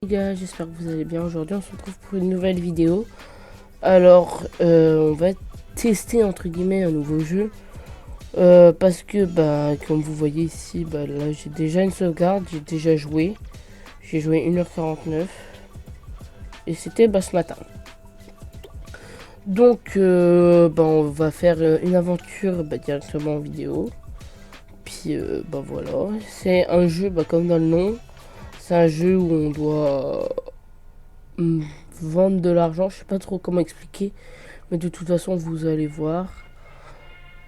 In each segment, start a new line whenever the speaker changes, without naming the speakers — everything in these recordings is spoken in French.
Les gars, j'espère que vous allez bien. Aujourd'hui on se retrouve pour une nouvelle vidéo. Alors on va tester entre guillemets un nouveau jeu, parce que comme vous voyez ici, là j'ai déjà une sauvegarde, j'ai déjà joué. J'ai joué 1h49 et c'était ce matin. Donc on va faire une aventure directement en vidéo. Puis voilà, c'est un jeu comme dans le nom. C'est un jeu où on doit vendre de l'argent. Je sais pas trop comment expliquer, mais de toute façon vous allez voir.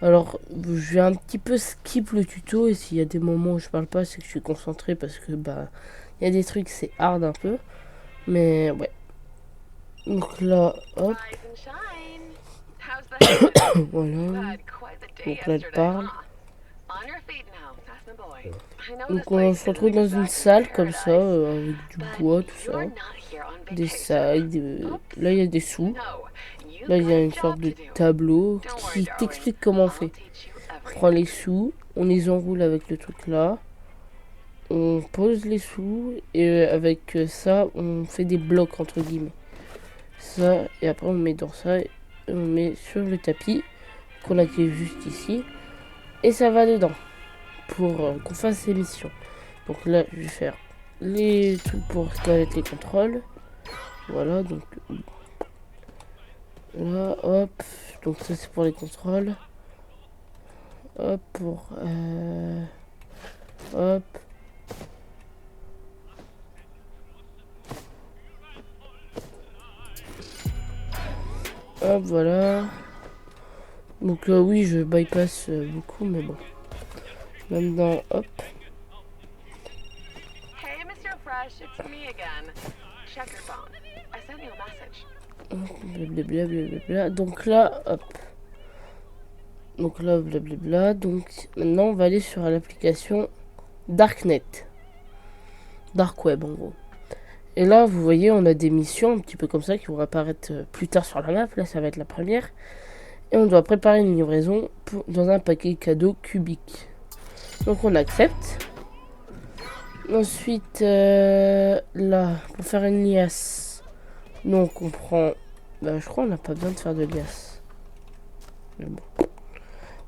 Alors je vais un petit peu skip le tuto, et s'il y a des moments où je parle pas, c'est que je suis concentré, parce que il y a des trucs c'est hard un peu, mais ouais. Donc là hop, voilà, donc là elle parle. Donc on se retrouve dans une salle comme ça, avec du bois, tout ça, des sides, là il y a des sous. Là il y a une sorte de tableau qui t'explique comment on fait. On prend les sous, on les enroule avec le truc là, on pose les sous, et avec ça on fait des blocs entre guillemets. Ça, et après on met dans ça, et on met sur le tapis qu'on a qui est juste ici, et ça va dedans pour qu'on fasse ces missions. Donc là je vais faire les trucs pour connaître les contrôles. Voilà, donc là hop, donc ça c'est pour les contrôles. Hop, pour hop, hop, voilà. Donc oui, je bypass beaucoup, mais bon. Maintenant, hop.
Hey, Mr. Fresh, it's me again. Check your phone. I sent you a message.
Blablabla, blablabla. Donc là, hop. Donc là, blablabla. Donc maintenant, on va aller sur l'application Darknet. Dark Web, en gros. Et là, vous voyez, on a des missions un petit peu comme ça qui vont apparaître plus tard sur la map. Là, ça va être la première. Et on doit préparer une livraison dans un paquet cadeau cubique. Donc on accepte. Ensuite, là, pour faire une liasse, donc on prend... je crois qu'on n'a pas besoin de faire de liasse. Mais bon.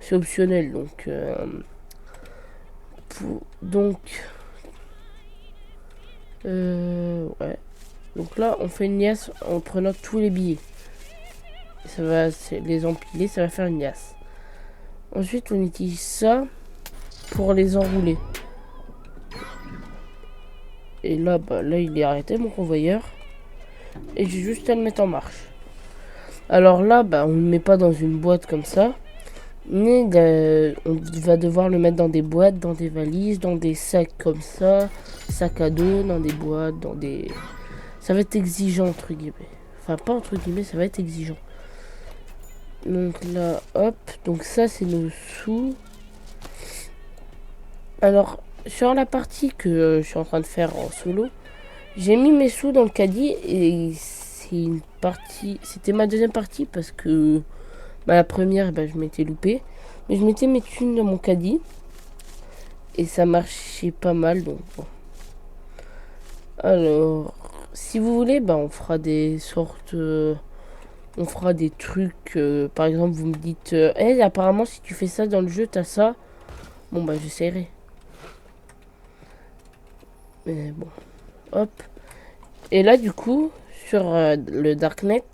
C'est optionnel, donc... ouais. Donc là, on fait une liasse en prenant tous les billets. Ça va les empiler, ça va faire une liasse. Ensuite, on utilise ça pour les enrouler. Et là, là, il est arrêté, mon convoyeur. Et j'ai juste à le mettre en marche. Alors là, on ne le met pas dans une boîte comme ça. Mais on va devoir le mettre dans des boîtes, dans des valises, dans des sacs comme ça. Sacs à dos, dans des boîtes, dans des... Ça va être exigeant, entre guillemets. Enfin, pas entre guillemets, ça va être exigeant. Donc là, hop. Donc ça, c'est nos sous. Alors, sur la partie que je suis en train de faire en solo, j'ai mis mes sous dans le caddie, et c'est une partie... C'était ma deuxième partie, parce que la première, je m'étais loupé. Mais je mettais mes thunes dans mon caddie, et ça marchait pas mal, donc bon. Alors, si vous voulez, on fera des sortes... on fera des trucs... par exemple, vous me dites... hey, apparemment, si tu fais ça dans le jeu, t'as ça. Bon, j'essaierai. Mais bon. Hop. Et là, du coup, sur le Darknet...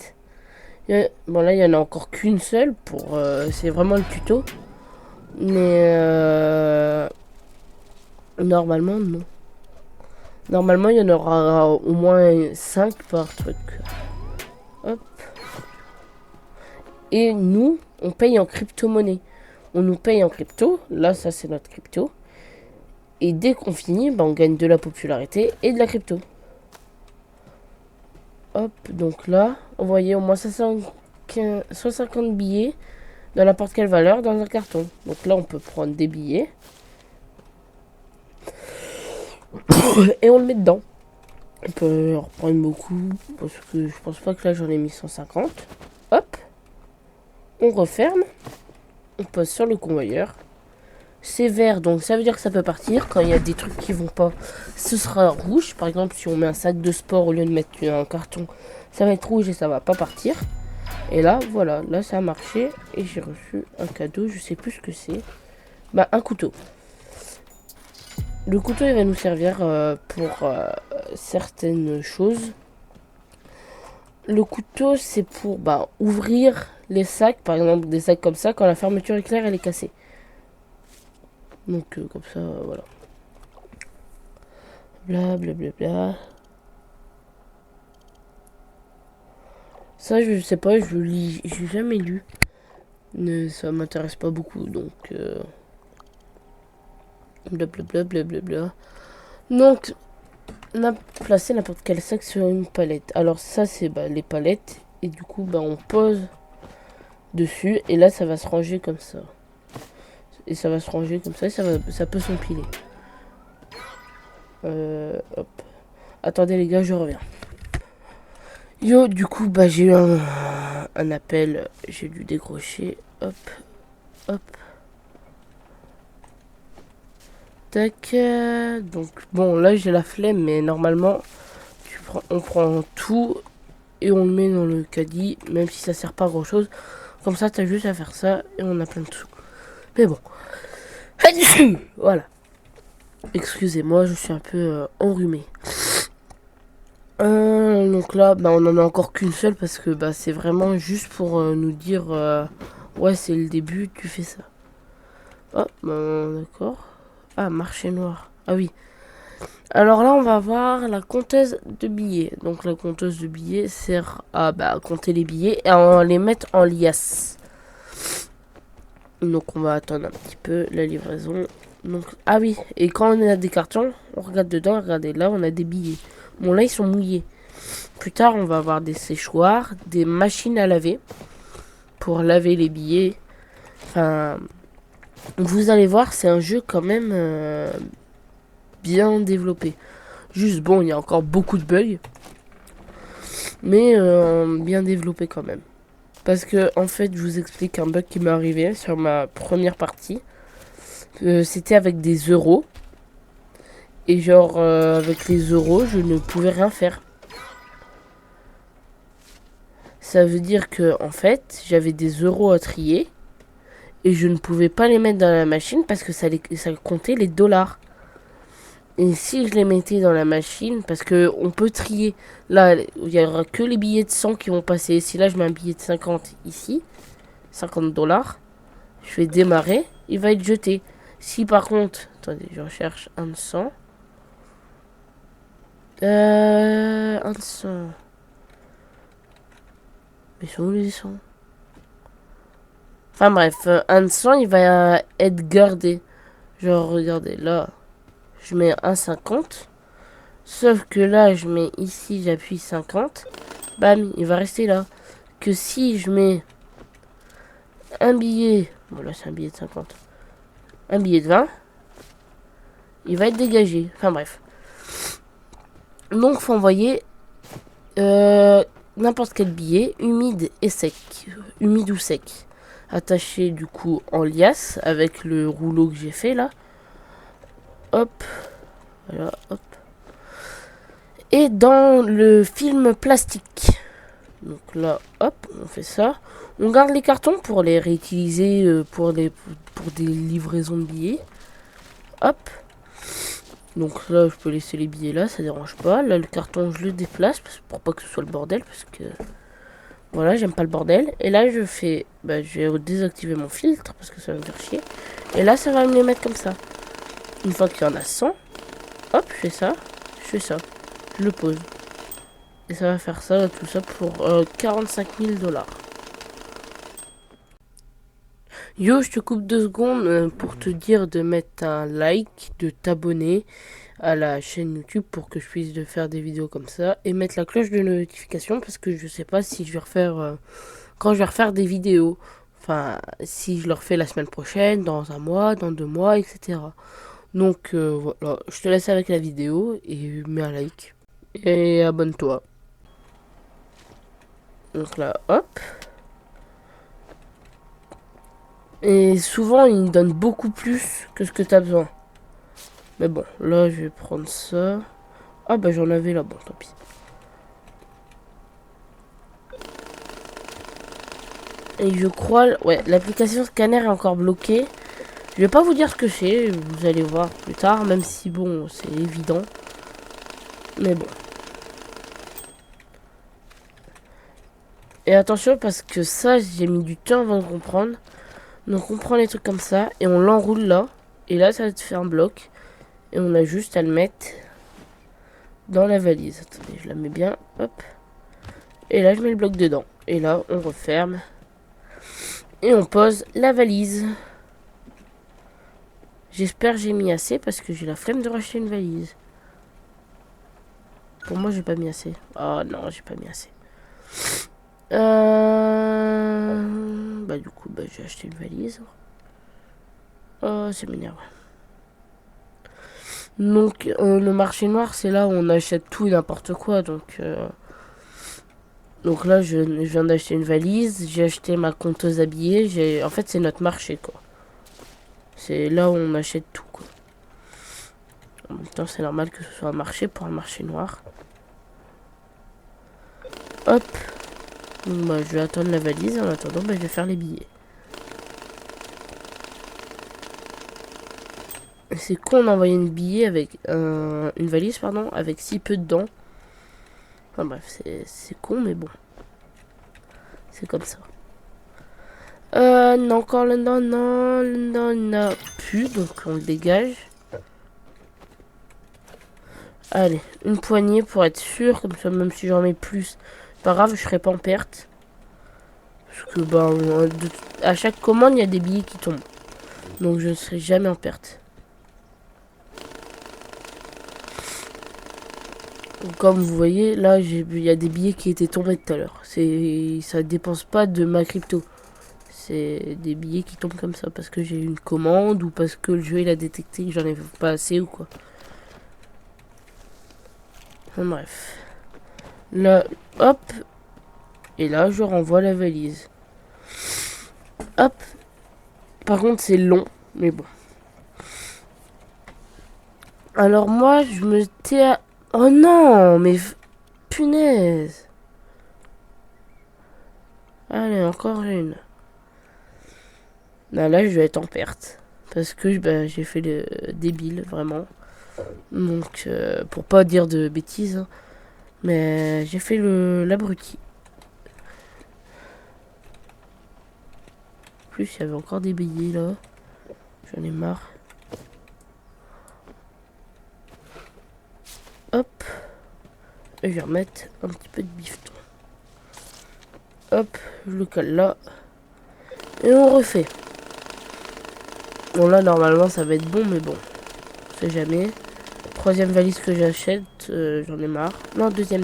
Bon, là, il y en a encore qu'une seule. Pour c'est vraiment le tuto. Mais... normalement, non. Normalement, il y en aura au moins 5 par truc. Hop. Et nous, on paye en crypto-monnaie. On nous paye en crypto. Là, ça, c'est notre crypto. Et dès qu'on finit, on gagne de la popularité et de la crypto. Hop, donc là, vous voyez au moins 150 billets de n'importe quelle valeur dans un carton. Donc là, on peut prendre des billets. Et on le met dedans. On peut en reprendre beaucoup, parce que je pense pas que là, j'en ai mis 150. Hop. On referme. On pose sur le convoyeur. c'est vert, donc ça veut dire que ça peut partir. Quand il y a des trucs qui vont pas, ce sera rouge. Par exemple, si on met un sac de sport au lieu de mettre un carton, ça va être rouge et ça va pas partir. Et là, voilà, là ça a marché et j'ai reçu un cadeau, je sais plus ce que c'est. Bah, un couteau. Le couteau, il va nous servir pour certaines choses. Le couteau, c'est pour ouvrir les sacs, par exemple des sacs comme ça, quand la fermeture éclair elle est cassée. Donc comme ça, voilà. Bla bla bla bla. Ça, je sais pas, je lis, j'ai jamais lu. Ça m'intéresse pas beaucoup, donc bla bla bla bla bla bla. Donc, on a placé n'importe quel sac sur une palette. Alors ça, c'est les palettes, et du coup, on pose dessus, et là, ça va se ranger comme ça. Et ça va se ranger comme ça, et ça peut s'empiler. Hop. Attendez les gars, je reviens. Yo, du coup, j'ai eu un appel. J'ai dû décrocher. Hop, hop. Tac. Donc, bon, là, j'ai la flemme, mais normalement, on prend tout et on le met dans le caddie, même si ça sert pas à grand chose. Comme ça, t'as juste à faire ça et on a plein de sous. Mais bon. Voilà. Excusez-moi, je suis un peu enrhumé. Donc là, on en a encore qu'une seule parce que c'est vraiment juste pour nous dire ouais, c'est le début, tu fais ça. Oh, d'accord. Ah, marché noir. Ah oui. Alors là, on va voir la compteuse de billets. Donc la compteuse de billets sert à compter les billets et à les mettre en liasse. Donc on va attendre un petit peu la livraison. Donc, ah oui, et quand on a des cartons, on regarde dedans, regardez, là on a des billets. Bon là ils sont mouillés. Plus tard on va avoir des séchoirs, des machines à laver pour laver les billets. Enfin, vous allez voir, c'est un jeu quand même bien développé. Juste bon, il y a encore beaucoup de bugs, mais bien développé quand même. Parce que en fait, je vous explique un bug qui m'est arrivé sur ma première partie. C'était avec des euros. Et genre, avec les euros, je ne pouvais rien faire. Ça veut dire que, en fait, j'avais des euros à trier. Et je ne pouvais pas les mettre dans la machine parce que ça comptait les dollars. Et si je les mettais dans la machine, parce que on peut trier. Là, il n'y aura que les billets de 100 qui vont passer. Si là, je mets un billet de 50 ici, 50 $, je vais démarrer, il va être jeté. Si par contre, attendez, je recherche un de 100. Un de 100. Mais sont où les 100? Enfin bref, un de 100, il va être gardé. Genre, regardez, là, je mets un 50. Sauf que là, je mets ici, j'appuie 50. Bam, il va rester là. Que si je mets un billet... Bon, là, c'est un billet de 50. Un billet de 20. Il va être dégagé. Enfin bref. Donc, faut envoyer n'importe quel billet, humide et sec. Humide ou sec. Attaché, du coup, en liasse avec le rouleau que j'ai fait, là. Hop. Voilà, hop. Et dans le film plastique. Donc là, hop, on fait ça. On garde les cartons pour les réutiliser pour des livraisons de billets. Hop. Donc là, je peux laisser les billets là, ça dérange pas. Là, le carton, je le déplace pour pas que ce soit le bordel. Parce que, voilà, j'aime pas le bordel. Et là, je fais... je vais désactiver mon filtre parce que ça va me faire chier. Et là, ça va me les mettre comme ça. Une fois qu'il y en a 100, hop, je fais ça. Je fais ça. Je le pose. Et ça va faire ça, tout ça pour 45 000 $. Yo, je te coupe 2 secondes pour te dire de mettre un like, de t'abonner à la chaîne YouTube pour que je puisse de faire des vidéos comme ça. Et mettre la cloche de notification parce que je sais pas si je vais refaire... quand je vais refaire des vidéos. Enfin, si je le refais la semaine prochaine, dans un mois, dans 2 mois, etc. Donc voilà, je te laisse avec la vidéo et mets un like. Et abonne-toi. Donc là, hop. Et souvent, ils donnent beaucoup plus que ce que t'as besoin. Mais bon, là, je vais prendre ça. Ah bah j'en avais là, bon, tant pis. Et je crois... Ouais, l'application scanner est encore bloquée. Je vais pas vous dire ce que c'est, vous allez voir plus tard, même si bon, c'est évident. Mais bon. Et attention parce que ça, j'ai mis du temps avant de comprendre. Donc on prend les trucs comme ça et on l'enroule là. Et là, ça va te faire un bloc. Et on a juste à le mettre dans la valise. Attendez, je la mets bien. Hop. Et là, je mets le bloc dedans. Et là, on referme. Et on pose la valise. J'espère que j'ai mis assez parce que j'ai la flemme de racheter une valise. Pour moi, j'ai pas mis assez. Oh non, j'ai pas mis assez. Bah du coup, bah, j'ai acheté une valise. Oh, ça m'énerve. Donc, le marché noir, c'est là où on achète tout et n'importe quoi. Donc là, je viens d'acheter une valise. J'ai acheté ma conteuse à billets. En fait, c'est notre marché, quoi. C'est là où on achète tout, quoi. En même temps, c'est normal que ce soit un marché pour un marché noir. Hop. Donc, bah, je vais attendre la valise. En attendant, bah, je vais faire les billets. C'est con d'envoyer une billet avec une valise, pardon, avec si peu dedans. Enfin bref, c'est con, mais bon. C'est comme ça. Non, encore le dedans, non, le dedans, il n'y en a plus, donc on le dégage. Allez, une poignée pour être sûr, comme ça, même si j'en mets plus, pas grave, je serai pas en perte. Parce que, bah, à chaque commande, il y a des billets qui tombent. Donc je ne serai jamais en perte. Comme vous voyez, là, il y a des billets qui étaient tombés tout à l'heure. Ça dépense pas de ma crypto. C'est des billets qui tombent comme ça parce que j'ai eu une commande ou parce que le jeu il a détecté que j'en ai pas assez ou quoi. Enfin, bref. Là, hop. Et là, je renvoie la valise. Hop. Par contre, c'est long, mais bon. Alors moi, je me tais à... Oh non, mais punaise. Allez, encore une. Là, je vais être en perte. Parce que bah, j'ai fait le débile, vraiment. Donc, pour pas dire de bêtises, hein, mais j'ai fait l'abruti. En plus, il y avait encore des billets là. J'en ai marre. Hop. Et je vais remettre un petit peu de bifton. Hop, je le colle là. Et on refait. Bon là, normalement, ça va être bon, mais bon. On sait jamais. Troisième valise que j'achète, j'en ai marre. Non, deuxième.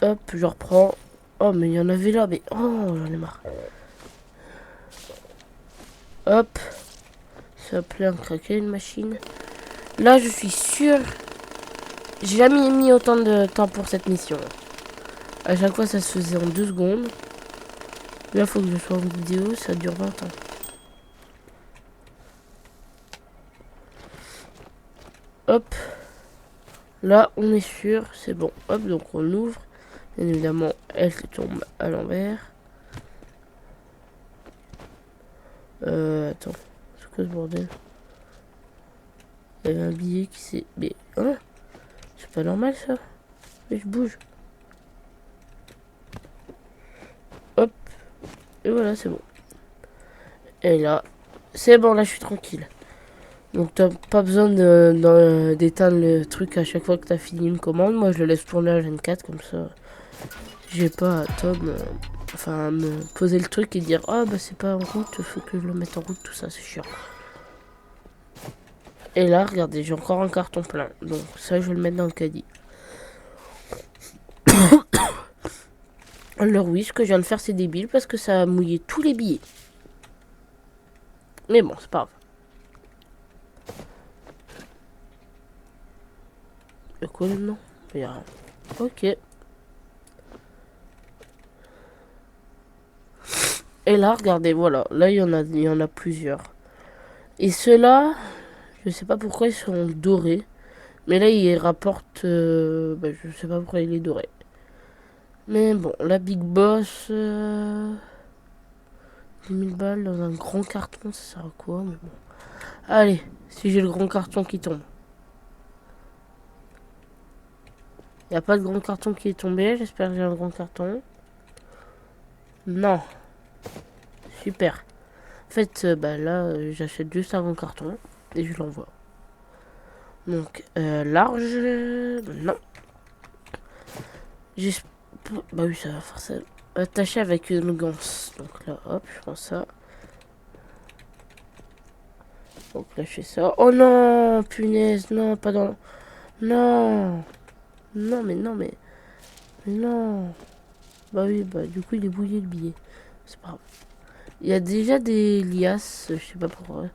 Hop, je reprends. Oh, mais il y en avait là, mais... Oh, j'en ai marre. Hop. Ça a plein de craquer une machine. Là, je suis sûr. J'ai jamais mis autant de temps pour cette mission. À chaque fois, ça se faisait en 2 secondes. Là, il faut que je sois en vidéo. Ça dure 20 ans. Hop. Là, on est sûr. C'est bon. Hop, donc on ouvre. Bien évidemment, elle tombe à l'envers. Attends. C'est quoi ce bordel? Il y avait un billet qui s'est... Mais, hein? C'est pas normal, ça. Mais je bouge. Hop. Et voilà, c'est bon. Et là, c'est bon, là, je suis tranquille. Donc, t'as pas besoin d'éteindre le truc à chaque fois que t'as fini une commande. Moi, je le laisse tourner à 24, comme ça. J'ai pas à enfin, me poser le truc et dire ah bah c'est pas en route, faut que je le mette en route, tout ça, c'est chiant. Et là, regardez, j'ai encore un carton plein. Donc, ça, je vais le mettre dans le caddie. Alors, oui, ce que je viens de faire, c'est débile parce que ça a mouillé tous les billets. Mais bon, c'est pas grave. Y'a quoi maintenant? Y'a rien. Ok. Et là, regardez, voilà. Là, il y en a plusieurs. Et ceux-là, je sais pas pourquoi ils sont dorés. Mais là, il rapporte... bah, je sais pas pourquoi il est doré. Mais bon, la Big Boss... 10 000 balles dans un grand carton, ça sert à quoi? Mais bon. Allez, si j'ai le grand carton qui tombe. Il n'y a pas de grand carton qui est tombé. J'espère que j'ai un grand carton. Non. Super. En fait, bah là, j'achète juste un grand carton. Et je l'envoie. Donc, large... non. J'espère... Bah oui, ça va faire ça. Attaché avec une ganse. Donc là, hop, je prends ça. Donc là, je fais ça. Oh non, punaise, non, pas dans... Non. Non, mais non, mais... Non. Bah oui, bah du coup, il est bouillé le billet. C'est pas grave. Il y a déjà des liasses, je sais pas pourquoi.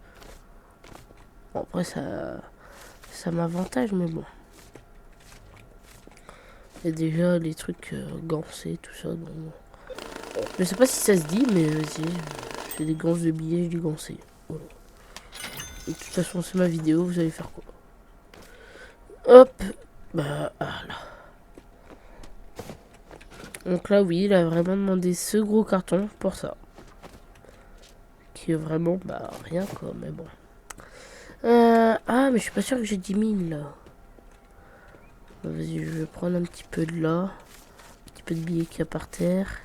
Bon, après, ça m'avantage, mais bon. Il y a déjà les trucs gancés, tout ça. Donc bon. Je sais pas si ça se dit, mais vas-y. J'ai des ganses de billets, je dis gancés. Voilà. Et de toute façon, c'est ma vidéo, vous allez faire quoi? Hop. Bah, voilà. Donc là, oui, il a vraiment demandé ce gros carton pour ça. Qui est vraiment, bah, rien quoi, mais bon. Ah, mais je suis pas sûr que j'ai 10 000 là. Bah, vas-y, je vais prendre un petit peu de là. Un petit peu de billets qu'il y a par terre.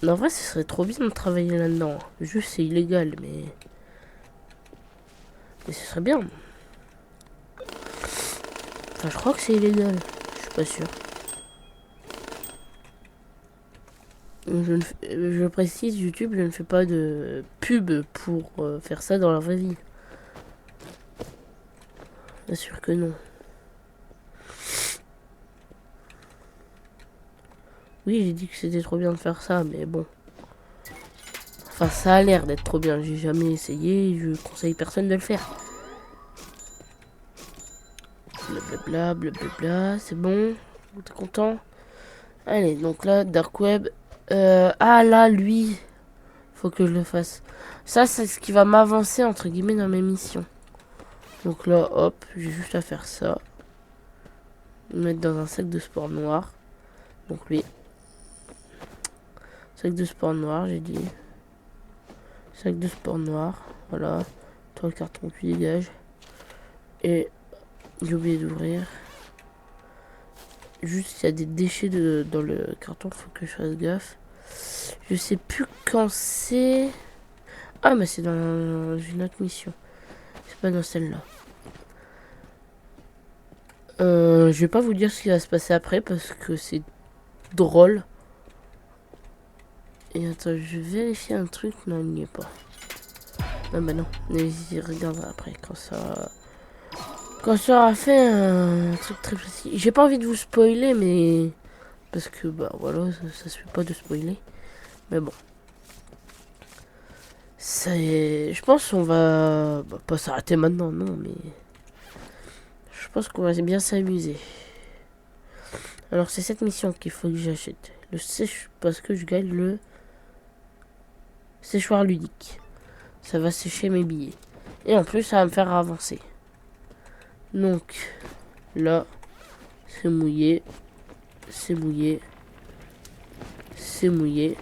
Mais en vrai, ce serait trop bien de travailler là-dedans. Juste, c'est illégal, mais... Mais ce serait bien. Enfin, je crois que c'est illégal. Je suis pas sûr. Je précise, YouTube, je ne fais pas de pub pour faire ça dans la vraie vie. Bien sûr que non. Oui, j'ai dit que c'était trop bien de faire ça, mais bon. Enfin, ça a l'air d'être trop bien. J'ai jamais essayé, je conseille personne de le faire. Blablabla, blablabla, c'est bon. T'es content? Allez, donc là, Dark Web. Ah là, lui, faut que je le fasse. Ça, c'est ce qui va m'avancer, entre guillemets, dans mes missions. Donc là, hop, j'ai juste à faire ça. Le mettre dans un sac de sport noir. Donc lui. Sac de sport noir, j'ai dit. Sac de sport noir. Voilà. Toi, le carton, tu dégages. Et j'ai oublié d'ouvrir. Juste, il y a des déchets dans le carton, faut que je fasse gaffe. Je sais plus quand c'est. Ah, mais c'est dans une autre mission. C'est pas dans celle-là. Je vais pas vous dire ce qui va se passer après parce que c'est drôle. Et attends, je vais vérifier un truc. Non, il n'y est pas. Ah bah non, mais j'y regarderai après quand ça aura fait un truc très précis. J'ai pas envie de vous spoiler, mais parce que bah voilà, ça se fait pas de spoiler. Mais bon, c'est, je pense qu'on va bah, pas s'arrêter maintenant, non, mais je pense qu'on va bien s'amuser. Alors c'est cette mission qu'il faut que j'achète. Le sèche parce que je gagne le séchoir ludique. Ça va sécher mes billets. Et en plus, ça va me faire avancer. Donc, là, c'est mouillé. C'est mouillé. C'est mouillé.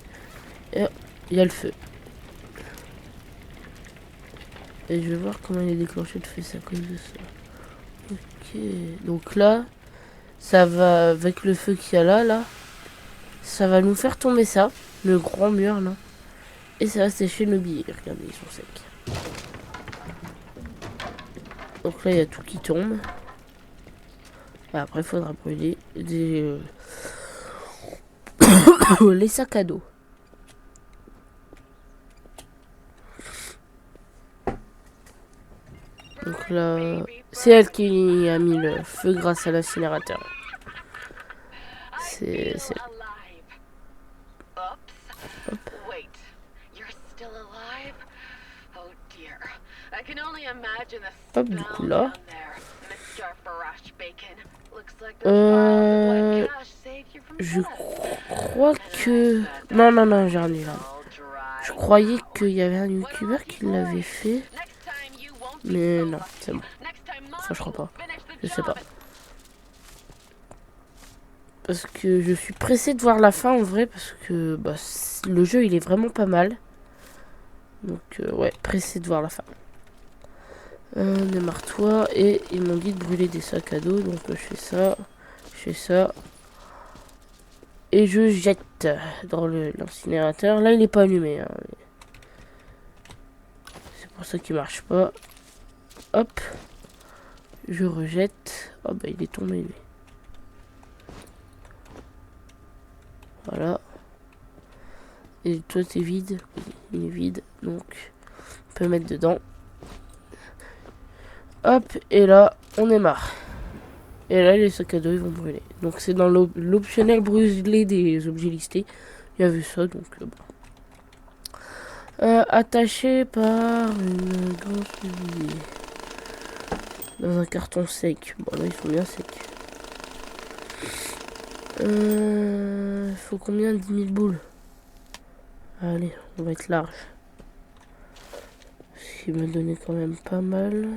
Et il y a le feu. Et je vais voir comment il est déclenché de feu, c'est à cause de ça. Ok. Donc là, ça va, avec le feu qu'il y a là, ça va nous faire tomber ça. Le grand mur, là. Et ça va sécher nos billets. Regardez, ils sont secs. Donc là, il y a tout qui tombe. Et après, il faudra brûler les sacs à dos. Donc là, c'est elle qui a mis le feu grâce à l'incinérateur. C'est... Hop. Hop, du coup là, Je crois que... Non, non, non, j'en ai là. Je croyais qu'il y avait un youtubeur qui l'avait fait. Mais non, c'est bon. Enfin, je crois pas. Je sais pas. Parce que je suis pressé de voir la fin en vrai. Parce que bah, le jeu il est vraiment pas mal. Donc ouais, pressé de voir la fin. Démarre-toi. Et ils m'ont dit de brûler des sacs à dos. Donc je fais ça. Je fais ça. Et je jette dans l'incinérateur. Là il est pas allumé. Hein. C'est pour ça qu'il marche pas. Hop. Je rejette. Oh bah il est tombé lui. Voilà. Et toi t'es vide. Il est vide. Donc on peut mettre dedans. Hop. Et là on est marre. Et là les sacs à dos ils vont brûler. Donc c'est dans l'optionnel brûler des objets listés. Il y avait ça donc bon. Attaché par une grosse bouée. Dans un carton sec. Bon là ils sont bien secs. Faut combien? 10 000 boules. Allez, on va être large. Ce qui m'a donné quand même pas mal.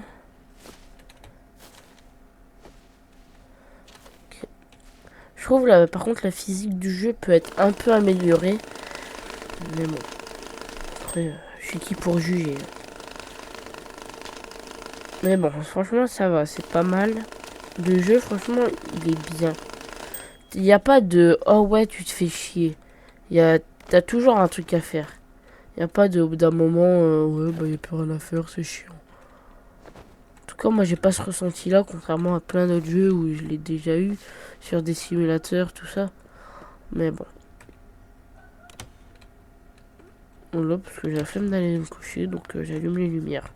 Okay. Je trouve là, par contre la physique du jeu peut être un peu améliorée. Mais bon. Après, je suis qui pour juger. Mais bon, franchement ça va, c'est pas mal. Le jeu franchement il est bien. Il n'y a pas de oh ouais tu te fais chier. T'as toujours un truc à faire. Il n'y a pas d'un moment ouais bah il a plus rien à faire, c'est chiant. En tout cas moi j'ai pas ce ressenti là, contrairement à plein d'autres jeux où je l'ai déjà eu sur des simulateurs, tout ça. Mais bon. Voilà, parce que j'ai la flemme d'aller me coucher, donc j'allume les lumières.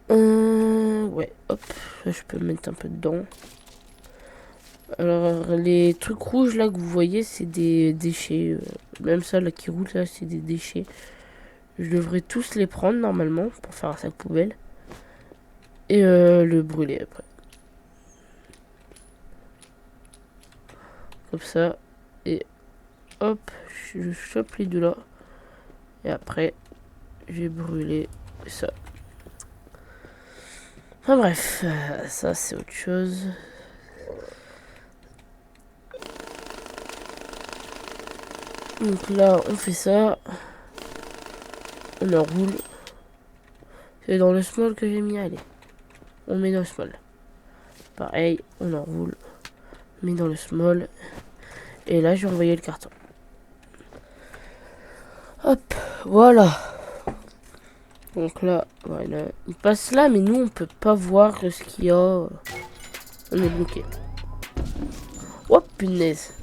Ouais, hop, là je peux mettre un peu dedans. Alors les trucs rouges là que vous voyez c'est des déchets. Même ça là qui roule là c'est des déchets. Je devrais tous les prendre normalement pour faire un sac poubelle. Et le brûler après. Comme ça. Et hop, je chope les deux là. Et après, j'ai brûlé ça. Enfin bref, ça c'est autre chose. Donc là, on fait ça. On enroule. C'est dans le small que j'ai mis, allez. On met dans le small. Pareil, on enroule. On met dans le small. Et là, j'ai envoyé le carton. Hop, voilà. Donc là, voilà. Il passe là, mais nous, on peut pas voir ce qu'il y a. On est bloqué. Oh, punaise.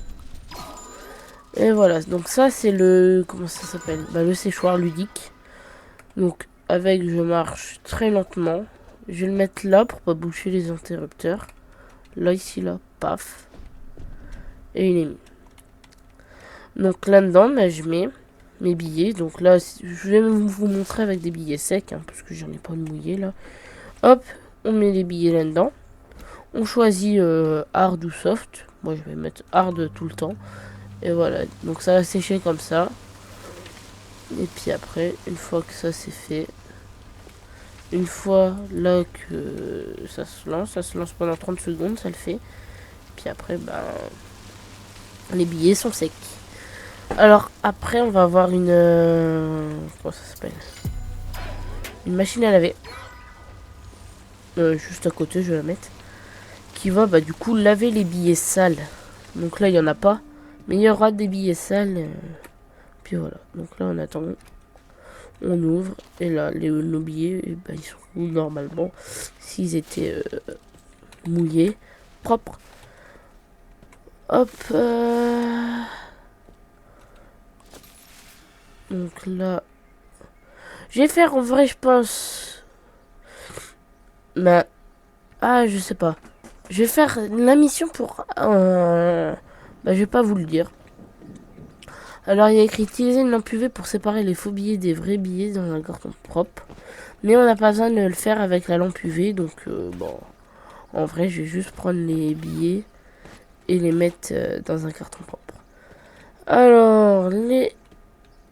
Et voilà, donc ça, c'est le... Comment ça s'appelle? Bah, le séchoir ludique. Donc, avec, je marche très lentement. Je vais le mettre là pour pas boucher les interrupteurs. Là, ici, là, paf. Et il est mis. Donc là-dedans, bah, je mets mes billets. Donc là, je vais vous montrer avec des billets secs, hein, parce que j'en ai pas de mouillé là. Hop, on met les billets là-dedans. On choisit hard ou soft. Moi, je vais mettre hard tout le temps. Et voilà, donc ça va sécher comme ça. Et puis après, une fois que ça c'est fait, une fois là que ça se lance pendant 30 secondes, ça le fait. Puis après, ben, les billets sont secs. Alors après, on va avoir une... comment ça s'appelle? Une machine à laver. Juste à côté, je vais la mettre. Qui va, bah, du coup, laver les billets sales. Donc là, il n'y en a pas. Mais il y aura des billets sales. Puis voilà. Donc là, on attend. On ouvre. Et là, nos billets, bah, ils sont où normalement? S'ils étaient mouillés. Propres. Hop. Donc là. Je vais faire en vrai, je pense. Bah. Ah, je sais pas. Je vais faire la mission pour... bah, je vais pas vous le dire. Alors, il y a écrit utiliser une lampe UV pour séparer les faux billets des vrais billets dans un carton propre. Mais on n'a pas besoin de le faire avec la lampe UV, donc bon... En vrai, je vais juste prendre les billets et les mettre dans un carton propre. Alors, les...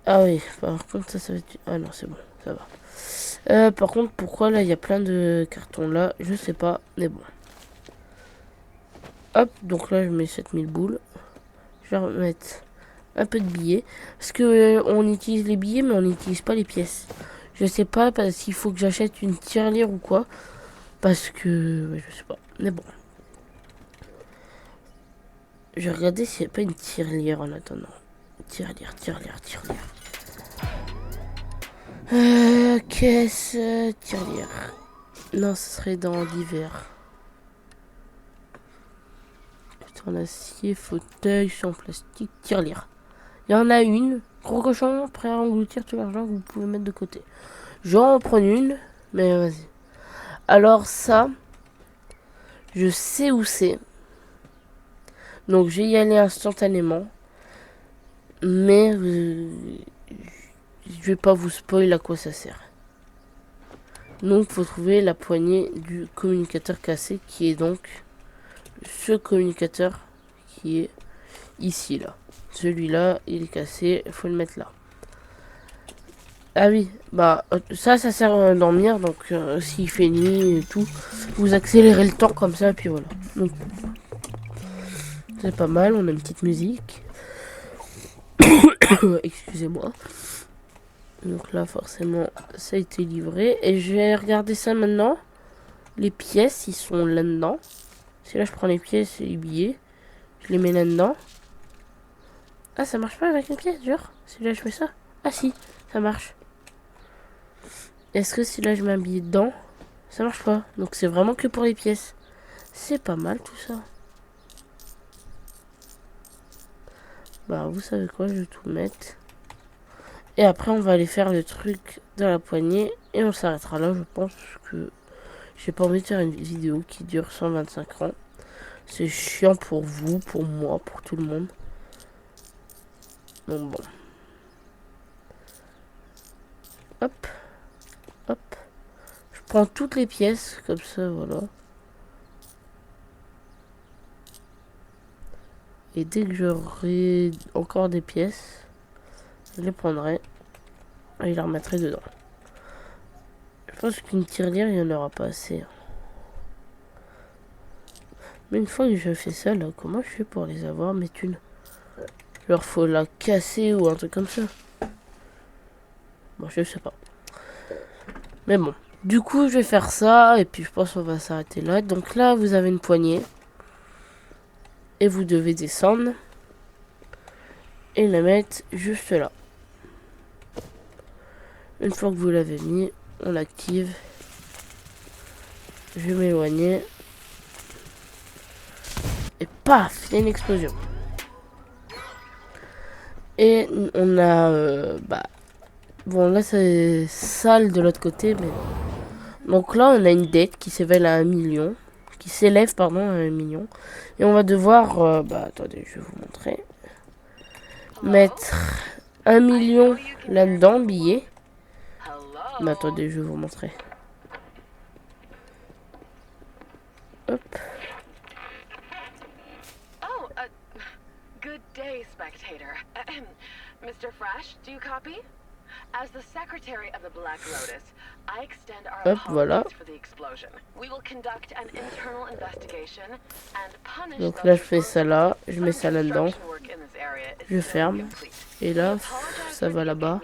Ah oui, par contre, ça va être... Ah non, c'est bon, ça va. Par contre, pourquoi là, il y a plein de cartons là? Je sais pas, mais bon. Hop, donc là, je mets 7000 boules. Je vais remettre un peu de billets. Parce que on utilise les billets, mais on n'utilise pas les pièces. Je sais pas, parce qu'il faut que j'achète une tirelire ou quoi. Parce que... ouais, je sais pas, mais bon. Je vais regarder s'il n'y a pas une tirelire en attendant. Tirelire. Caisse, tirelire. Non, ce serait dans l'hiver. En acier, fauteuil, en plastique, tirelire. Il y en a une. Gros cochon, prêt à engloutir tout l'argent que vous pouvez mettre de côté. Je vais en prendre une, mais vas-y. Alors ça, je sais où c'est. Donc je vais y aller instantanément. Mais je vais pas vous spoil à quoi ça sert. Donc faut trouver la poignée du communicateur cassé qui est donc ce communicateur qui est ici là. Celui-là il est cassé, il faut le mettre là. Ah oui, bah ça sert à dormir, donc s'il fait nuit et tout, vous accélérez le temps comme ça et puis voilà. Donc c'est pas mal, on a une petite musique. Excusez-moi. Donc là forcément ça a été livré et je vais regarder ça maintenant. Les pièces ils sont là-dedans. Si là je prends les pièces et les billets, je les mets là-dedans. Ah ça marche pas avec les pièces, genre. Si là je fais ça. Ah si, ça marche. Est-ce que si là je mets un billet dedans, ça marche pas. Donc c'est vraiment que pour les pièces. C'est pas mal tout ça. Bah vous savez quoi, je vais tout mettre. Et après on va aller faire le truc dans la poignée. Et on s'arrêtera là, je pense que j'ai pas envie de faire une vidéo qui dure 125 ans. C'est chiant pour vous, pour moi, pour tout le monde. Donc bon. Hop. Hop. Je prends toutes les pièces, comme ça, voilà. Et dès que j'aurai encore des pièces, je les prendrai et je les remettrai dedans. Je pense qu'une tirelire, il n'y en aura pas assez. Mais une fois que je fais ça, là, comment je fais pour les avoir, mes thunes? Genre, faut la casser ou un truc comme ça. Bon, je sais pas. Mais bon. Du coup, je vais faire ça. Et puis, je pense qu'on va s'arrêter là. Donc là, vous avez une poignée. Et vous devez descendre. Et la mettre juste là. Une fois que vous l'avez mis, on l'active. Je vais m'éloigner. Et paf, il y a une explosion. Et on a... bon, là, c'est sale de l'autre côté. Mais... donc là, on a une dette qui s'élève à 1 million. Qui s'élève, pardon, à 1 million. Et on va devoir... attendez, je vais vous montrer. Mettre 1 million là-dedans, billet. Mais attendez, je vais vous montrer. Hop.
Oh, good day, spectator. Mr. Fresh, do you copy? As the secretary of the Black Lotus, I extend our
Hop, voilà.
apologies for the explosion. We will conduct an internal investigation and punish
Donc là, je fais ça là. Je mets ça là-dedans. Je ferme. Et là, ça va là-bas.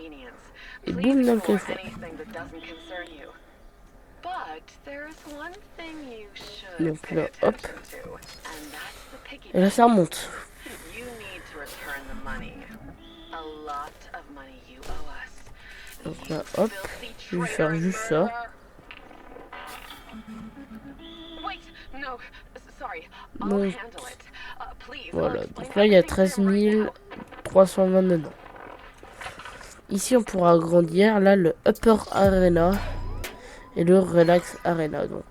Et boum, dans le coffre. Donc là, hop. Et là, ça remonte. Donc là, hop. Je vais faire juste ça. Donc, voilà. Donc là, il y a 13 320 dedans. Ici, on pourra agrandir. Là, le Upper Arena et le Relax Arena. Donc,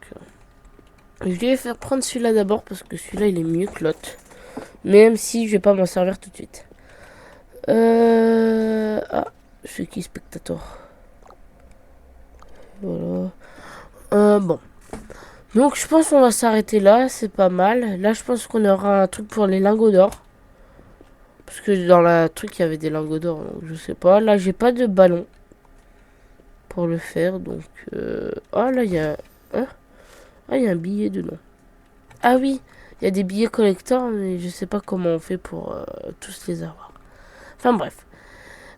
je vais faire prendre celui-là d'abord parce que celui-là, il est mieux que l'autre. Même si je vais pas m'en servir tout de suite. Ah, c'est qui Spectator? Voilà. Bon. Donc je pense qu'on va s'arrêter là, c'est pas mal. Là je pense qu'on aura un truc pour les lingots d'or. Parce que dans la truc il y avait des lingots d'or, donc je sais pas. Là j'ai pas de ballon pour le faire, donc... Ah là il y a... Hein, ah il y a un billet dedans. Ah oui, il y a des billets collector, mais je sais pas comment on fait pour tous les avoir. Enfin bref.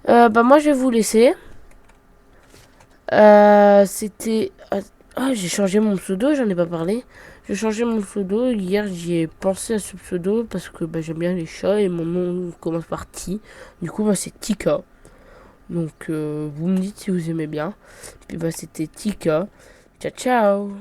Bah moi je vais vous laisser. C'était... Ah, j'ai changé mon pseudo, j'en ai pas parlé. J'ai changé mon pseudo. Hier, j'y ai pensé à ce pseudo parce que bah, j'aime bien les chats et mon nom commence par Ti. Du coup, bah, c'est Tika. Donc, vous me dites si vous aimez bien. Puis, bah, c'était Tika. Ciao, ciao!